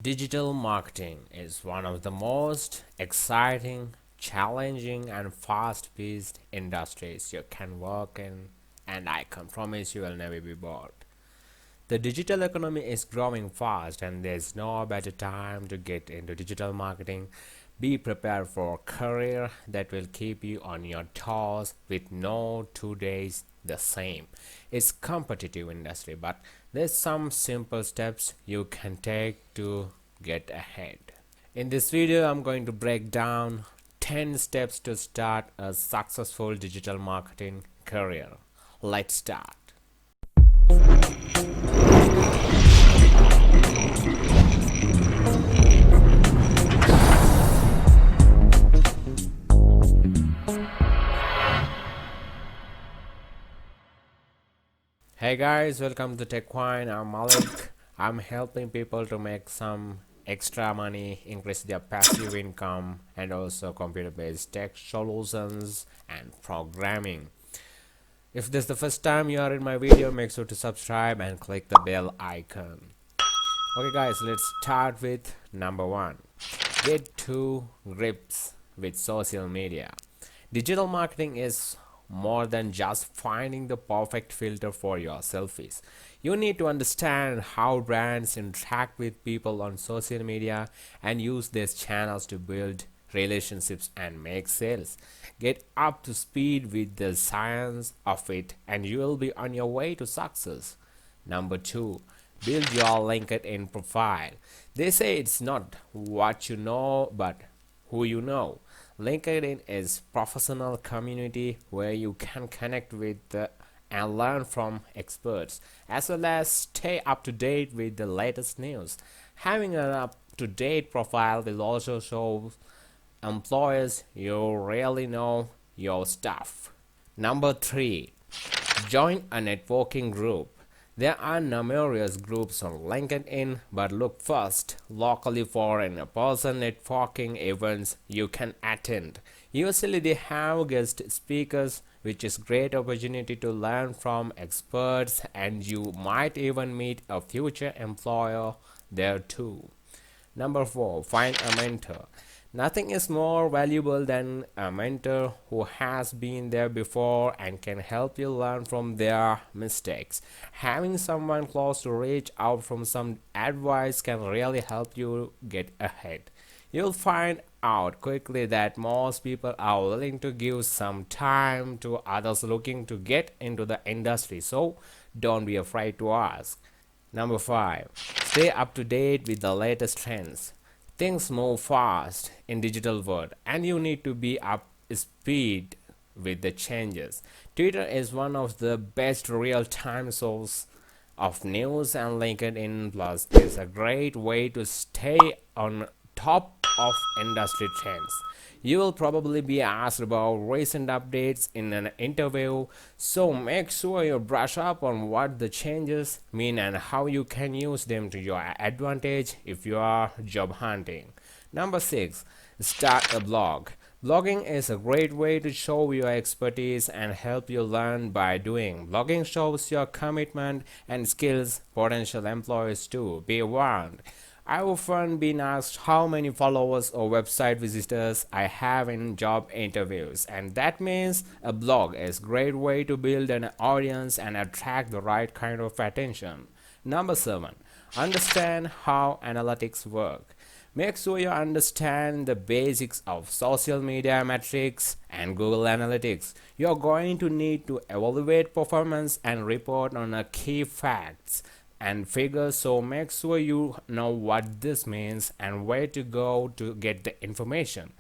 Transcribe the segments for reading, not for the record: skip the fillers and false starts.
Digital marketing is one of the most exciting, challenging, and fast paced industries you can work in, and I can promise you will never be bored. The digital economy is growing fast, and there's no better time to get into digital marketing. Be prepared for a career that will keep you on your toes with no 2 days the same. It's competitive industry, but there's some simple steps you can take to get ahead. In this video, I'm going to break down 10 steps to start a successful digital marketing career. Let's start. Hey guys, welcome to TechWine. I'm Malik. I'm helping people to make some extra money, increase their passive income, and also computer-based tech solutions and programming. If this is the first time you are in my video, make sure to subscribe and click the bell icon. Okay guys, let's start with number one. Get to grips with social media. Digital marketing is more than just finding the perfect filter for your selfies. You need to understand how brands interact with people on social media and use these channels to build relationships and make sales. Get up to speed with the science of it, and you will be on your way to success. Number two, build your LinkedIn profile. They say it's not what you know, but who you know. LinkedIn is professional community where you can connect with and learn from experts, as well as stay up to date with the latest news. Having an up to date profile will also show employers you really know your stuff. Number three, join a networking group. There are numerous groups on LinkedIn, but look first locally for in-person networking events you can attend. Usually they have guest speakers, which is great opportunity to learn from experts, and you might even meet a future employer there too. Number four, find a mentor. Nothing is more valuable than a mentor who has been there before and can help you learn from their mistakes. Having someone close to reach out from some advice can really help you get ahead. You'll find out quickly that most people are willing to give some time to others looking to get into the industry, so don't be afraid to ask. Number five, stay up to date with the latest trends. Things move fast in digital world, and you need to be up speed with the changes. Twitter is one of the best real-time source of news, and LinkedIn Plus is a great way to stay on top of industry trends. You will probably be asked about recent updates in an interview, so make sure you brush up on what the changes mean and how you can use them to your advantage if you are job hunting. Number six, start a blog. Blogging is a great way to show your expertise and help you learn by doing. Blogging shows your commitment and skills. Potential employees too. Be warned. I've often been asked how many followers or website visitors I have in job interviews, and that means a blog is a great way to build an audience and attract the right kind of attention. Number seven, understand how analytics work. Make sure you understand the basics of social media metrics and Google Analytics. You're going to need to evaluate performance and report on a key facts and figures, so make sure you know what this means and where to go to get the information.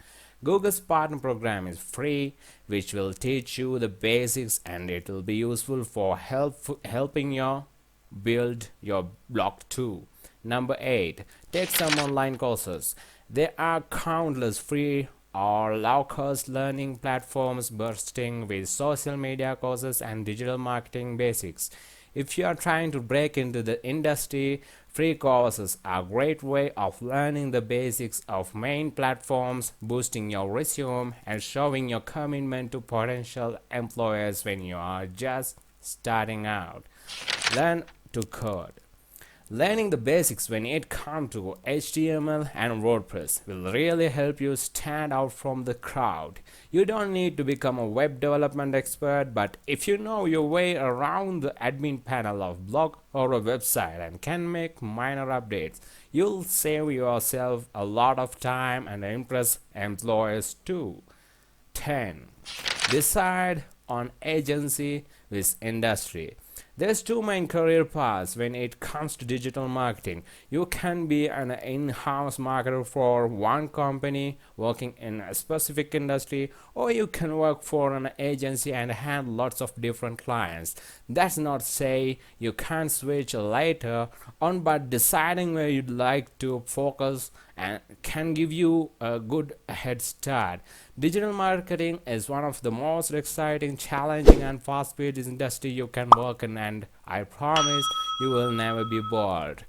Google's partner program is free, which will teach you the basics, and it will be useful for helping you build your blog too. Number 8, take some online courses. There are countless free or low-cost learning platforms bursting with social media courses and digital marketing basics. If you are trying to break into the industry, free courses are a great way of learning the basics of main platforms, boosting your resume, and showing your commitment to potential employers when you are just starting out. Learn to code. Learning the basics when it comes to HTML and WordPress will really help you stand out from the crowd. You don't need to become a web development expert, but if you know your way around the admin panel of blog or a website and can make minor updates, you'll save yourself a lot of time and impress employers too. 10. Decide on agency with industry. There's two main career paths when it comes to digital marketing. You can be an in-house marketer for one company working in a specific industry, or you can work for an agency and handle lots of different clients. That's not say you can't switch later on, but deciding where you'd like to focus and can give you a good head start. Digital marketing is one of the most exciting, challenging, and fast-paced industry you can work in, and I promise you will never be bored.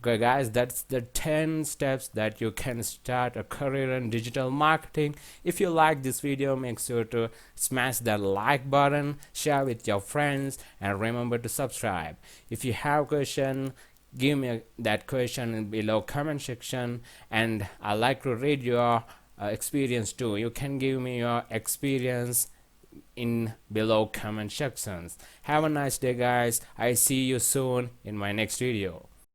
Okay, guys, that's the 10 steps that you can start a career in digital marketing. If you like this video, make sure to smash that like button, share with your friends, and remember to subscribe. If you have question, give me that question in below comment section, and I like to read your experience too. You can give me your experience in below comment sections. Have a nice day, guys. I see you soon in my next video.